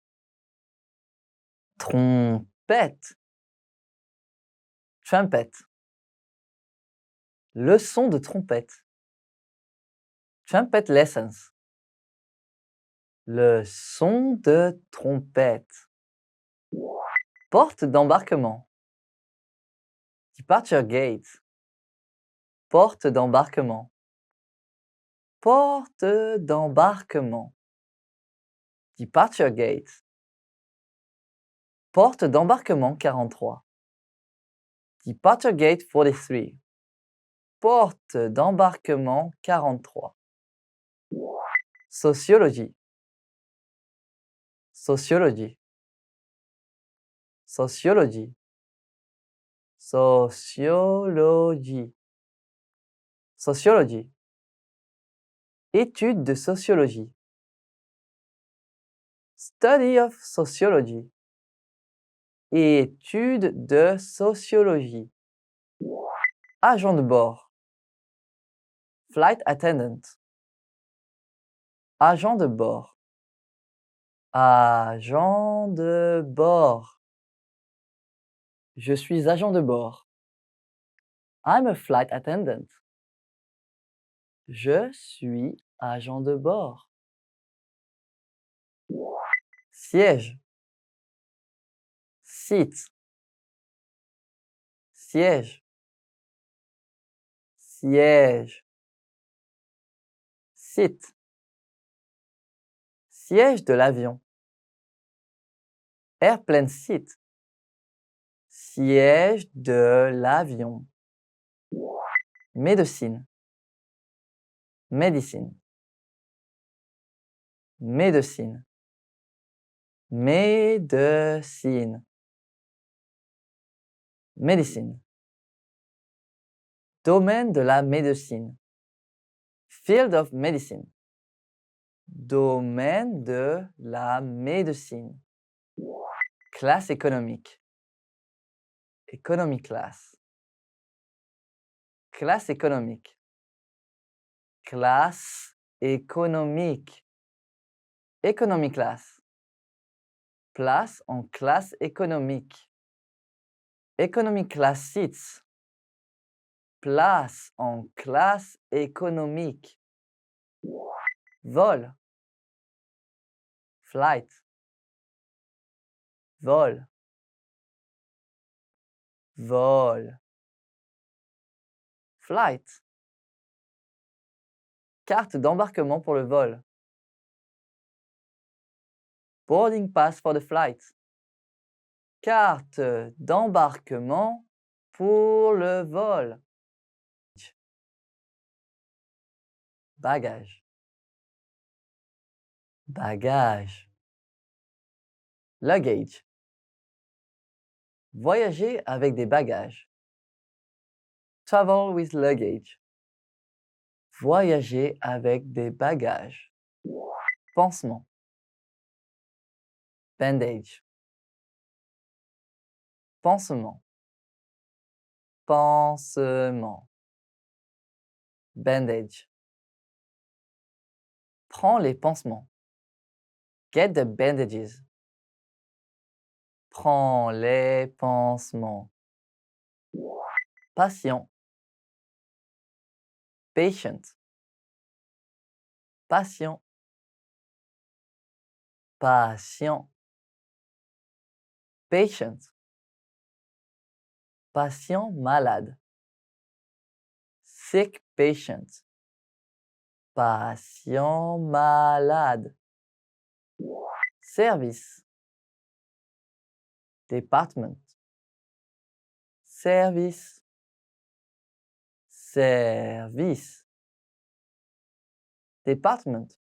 Speaker 2: Trompette. Trumpet. Leçon de trompette. Trumpet lessons. Leçon de trompette. Porte d'embarquement. Departure gate. Porte d'embarquement. Porte d'embarquement. Departure gate. Porte d'embarquement 43. Departure gate 43. Porte d'embarquement 43. Sociologie. Sociologie. Sociology. Sociology. Sociology. Étude de sociologie. Study of sociology. Étude de sociologie. Agent de bord. Flight attendant. Agent de bord. Agent de bord. Je suis agent de bord. I'm a flight attendant. Je suis agent de bord. Siège. Seat. Siège. Siège. Seat. Siège de l'avion. Airplane seat. Siège de l'avion. Médecine. Médecine. Médecine. Médecine. Médecine. Domaine de la médecine. Field of medicine. Domaine de la médecine. Classe économique. Economy class. Classe économique. Classe économique. Economy class. Place en classe économique. Economy class seats. Place en classe économique. Vol. Flight. Vol. Vol. Flight. Carte d'embarquement pour le vol. Boarding pass for the flight. Carte d'embarquement pour le vol. Bagage. Bagage. Luggage. Voyager avec des bagages. Travel with luggage. Voyager avec des bagages. Pansement. Bandage. Pansement. Pansement. Bandage. Prends les pansements. Get the bandages. Prends les pansements. Patient. Patient. Patient. Patient. Patient. Patient malade. Sick patient. Patient malade. Service. Department. Service. Service. Department.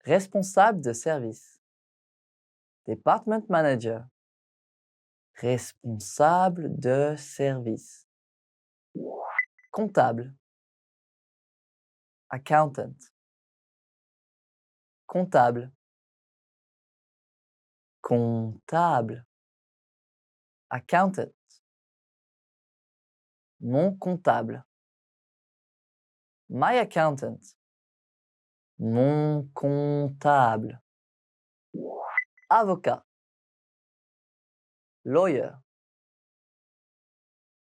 Speaker 2: Responsable de service. Department manager. Responsable de service. Comptable. Accountant. Comptable. Comptable. Accountant. Mon comptable. My accountant. Mon comptable. Avocat. Lawyer.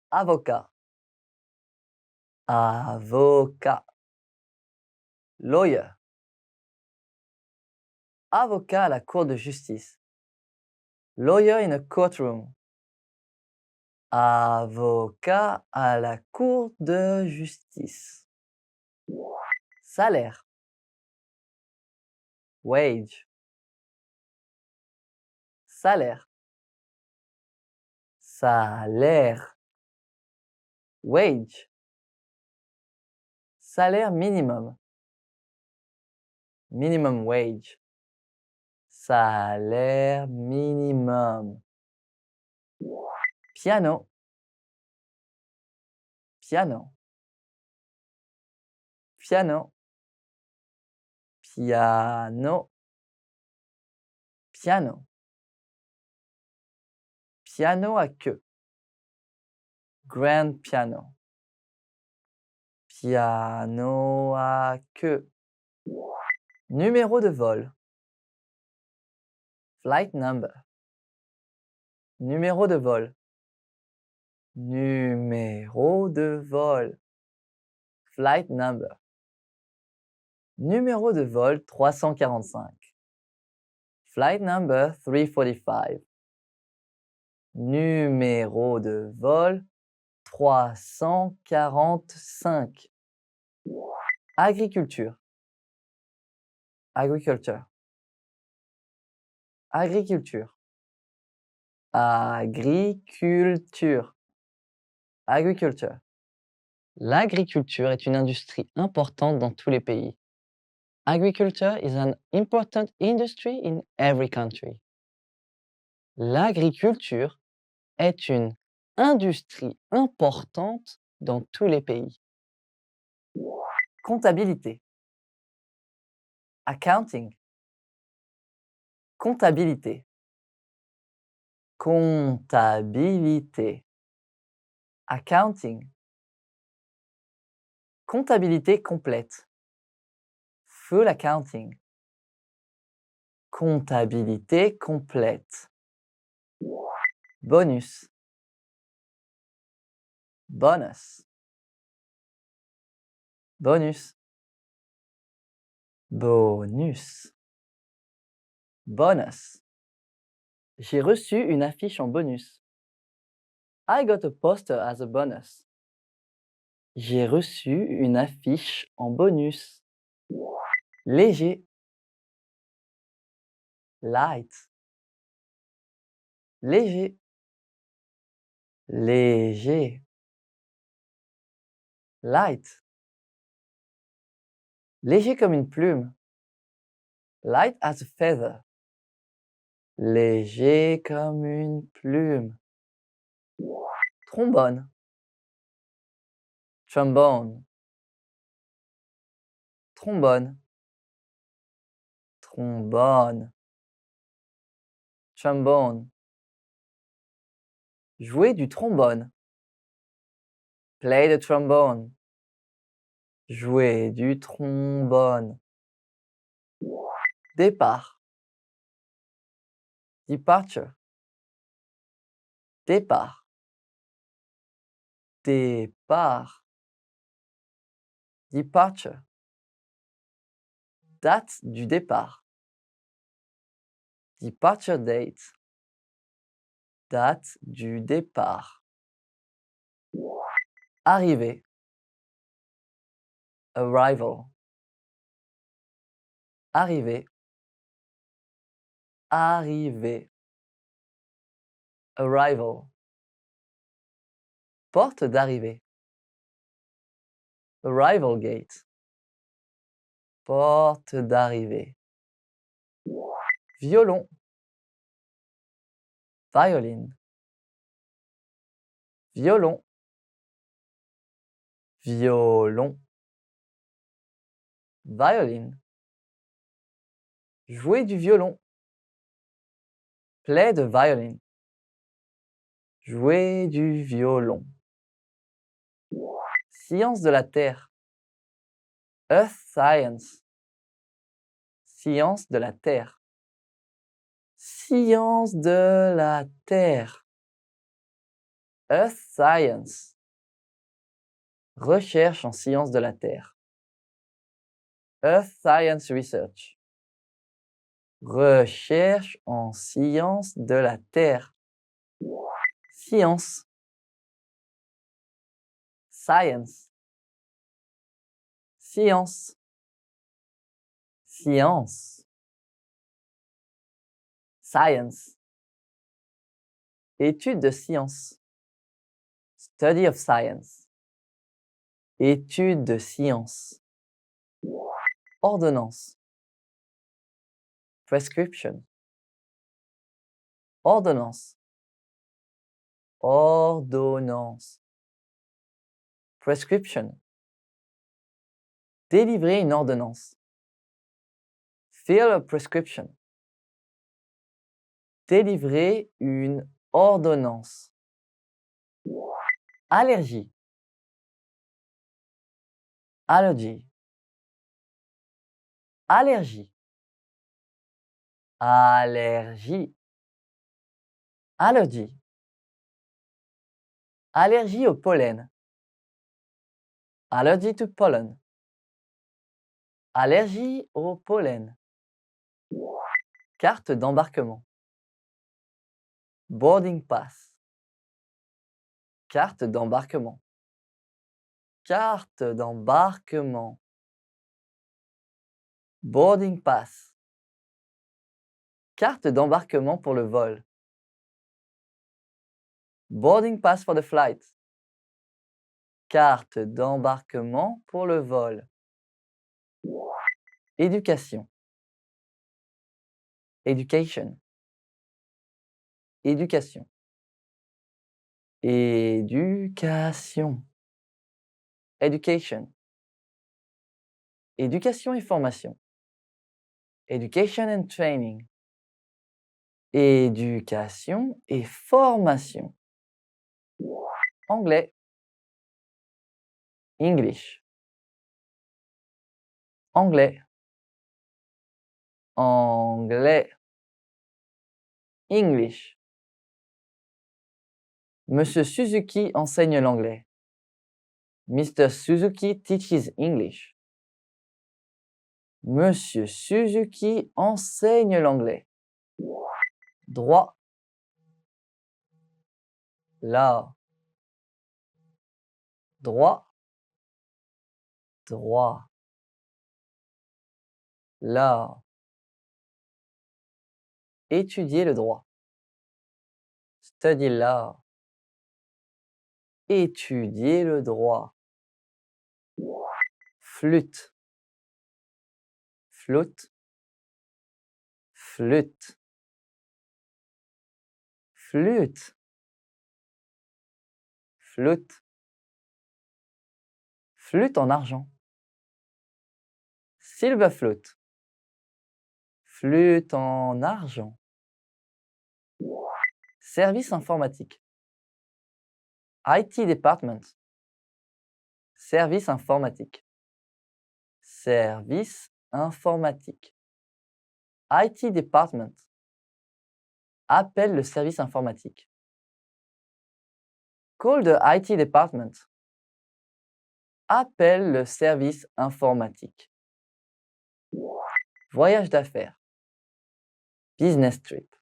Speaker 2: Avocat. Avocat. Lawyer. Avocat à la cour de justice. Lawyer in a courtroom. Avocat à la cour de justice. Salaire. Wage. Salaire. Salaire. Wage. Salaire minimum. Minimum wage. Salaire minimum. Piano. Piano. Piano. Piano. Piano. Piano à queue. Grand piano. Piano à queue. Numéro de vol. Flight number. Numéro de vol. Numéro de vol. Flight number. Numéro de vol 345. Flight number 345. Numéro de vol 345. Agriculture. Agriculture. Agriculture. Agriculture. Agriculture. L'agriculture est une industrie importante dans tous les pays. Agriculture is an important industry in every country. L'agriculture est une industrie importante dans tous les pays. Comptabilité. Accounting. Comptabilité. Comptabilité. Accounting. Comptabilité complète. Full accounting. Comptabilité complète. Bonus. Bonus. Bonus. Bonus. Bonus. J'ai reçu une affiche en bonus. I got a poster as a bonus. J'ai reçu une affiche en bonus. Léger. Light. Léger. Léger. Light. Léger comme une plume. Light as a feather. Léger comme une plume. Trombone. Trombone. Trombone. Trombone. Trombone. Jouer du trombone. Play the trombone. Jouer du trombone. Départ. Departure. Départ. Départ. Departure. Date du départ. Departure date. Date du départ. Arrivée. Arrival. Arrivée. Arrivée. Arrival. Porte d'arrivée. Arrival gate. Porte d'arrivée. Violon. Violin. Violon. Violon. Violin. Jouer du violon. Play the violin. Jouer du violon. Science de la Terre. Earth science. Science de la Terre. Science de la Terre. Earth science. Recherche en sciences de la Terre. Earth science research. Recherche en sciences de la Terre. Science. Science. Science. Science. Science. Étude de science. Study of science. Étude de science. Ordonnance. Prescription. Ordonnance. Ordonnance. Prescription. Délivrer une ordonnance. Fill a prescription. Délivrer une ordonnance. Allergie. Allergy. Allergie. Allergie. Allergy. Allergie au pollen. Allergy to pollen. Allergie au pollen. Carte d'embarquement. Boarding pass. Carte d'embarquement. Carte d'embarquement. Boarding pass. Carte d'embarquement pour le vol. Boarding pass for the flight. Carte d'embarquement pour le vol. Éducation. Education. Éducation. Éducation. Education. Éducation et formation. Education and training. Éducation et formation. Anglais. English. Anglais. Anglais. English. Monsieur Suzuki enseigne l'anglais. Mr. Suzuki teaches English. Monsieur Suzuki enseigne l'anglais. Droit. Law. Droit. Droit. Law. Étudier le droit. Study law. Étudier le droit. Flûte. Flûte. Flûte. Flûte. Flûte. Flûte en argent. Silver flute. Flûte en argent. Service informatique. IT department. Service informatique. Service informatique. IT department. Appelle le service informatique. Call the IT department. Appelle le service informatique. Voyage d'affaires. Business trip.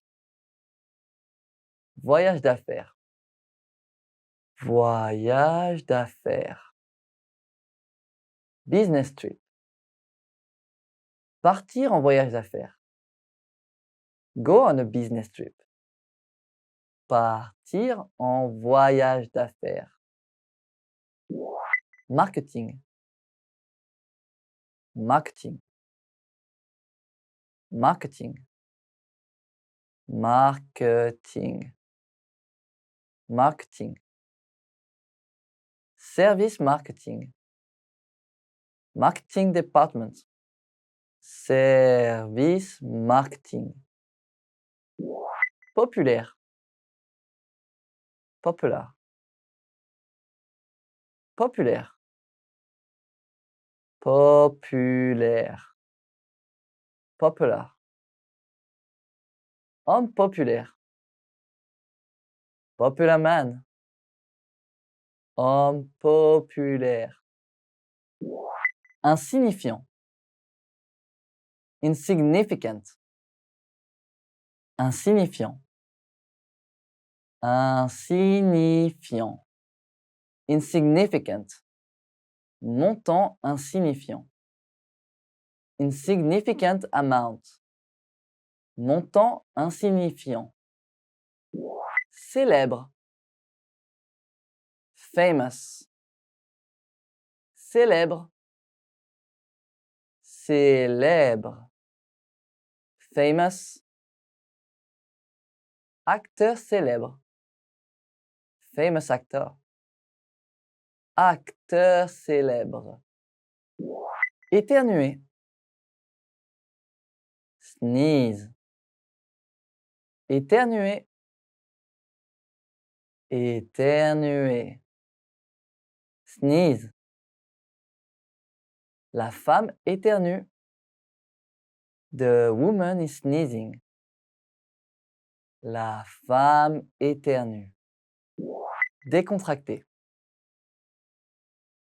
Speaker 2: Voyage d'affaires. Voyage d'affaires. Business trip. Partir en voyage d'affaires. Go on a business trip. Partir en voyage d'affaires. Marketing. Marketing. Marketing. Marketing. Marketing. Service marketing. Marketing department. Service marketing. Populaire. Popular. Populaire. Populaire. Popular. Homme populaire. Popular man. Homme populaire. Insignifiant. Insignificant. Insignifiant. Insignifiant. Insignificant. Montant insignifiant. Insignificant amount. Montant insignifiant. Célèbre. Famous. Célèbre. Célèbre. Famous. Acteur célèbre. Famous actor. Acteur célèbre. Éternuer. Sneeze. Éternuer. Éternuer. Sneeze. La femme éternue. The woman is sneezing. La femme éternue. Décontracté.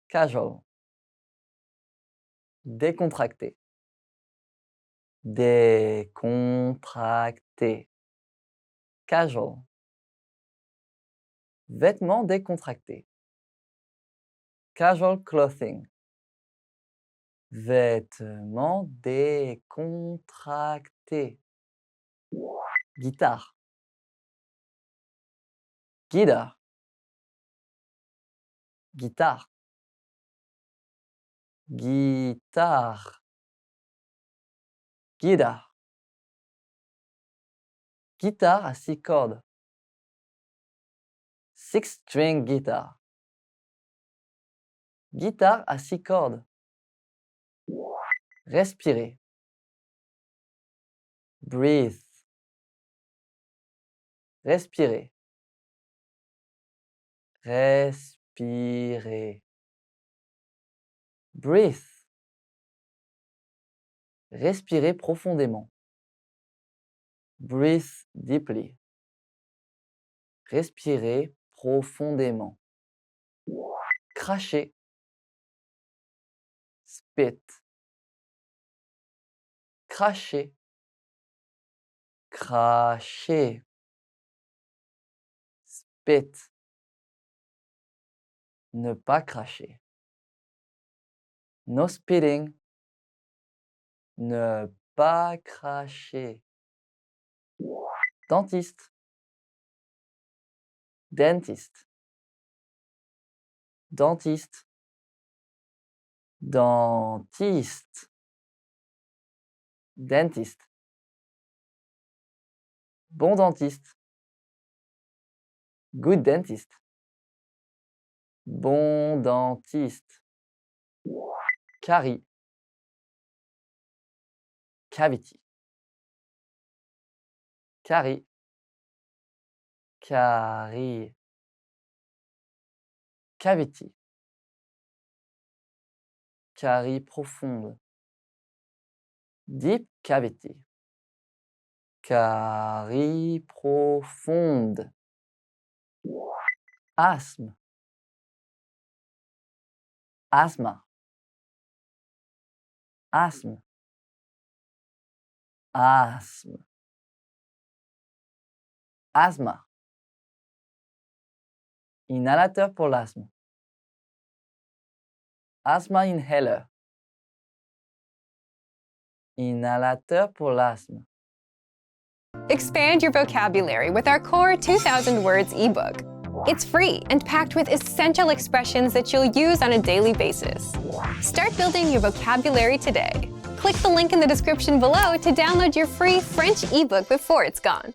Speaker 2: Casual. Décontracté. Décontracté. Casual. Vêtements décontractés. Casual clothing. Vêtements décontractés. Guitare. Guitare. Guitare. Guitare. Guitare. Guitare à 6 cordes. 6-string guitar. Guitare à 6 cordes. Respirer. Breathe. Respirer. Respirer. Breathe. Respirer profondément. Breathe deeply. Respirer profondément. Cracher. Spit. Cracher. Cracher. Spit. Ne pas cracher. No spitting. Ne pas cracher. Dentiste. Dentiste. Dentiste. Dentiste. Dentiste. Bon dentiste. Good dentist. Bon dentiste. Carie. Cavity. Carie. Carie. Cavity. Carie profonde. Deep cavity. Carie profonde. Asthme. Asthma. Asthme. Asthme. Asthma. Inhalateur pour l'asthme. Asthma inhaler. Inhalateur pour l'asthme.
Speaker 1: Expand your vocabulary with our Core 2000 Words ebook. It's free and packed with essential expressions that you'll use on a daily basis. Start building your vocabulary today. Click the link in the description below to download your free French ebook before it's gone.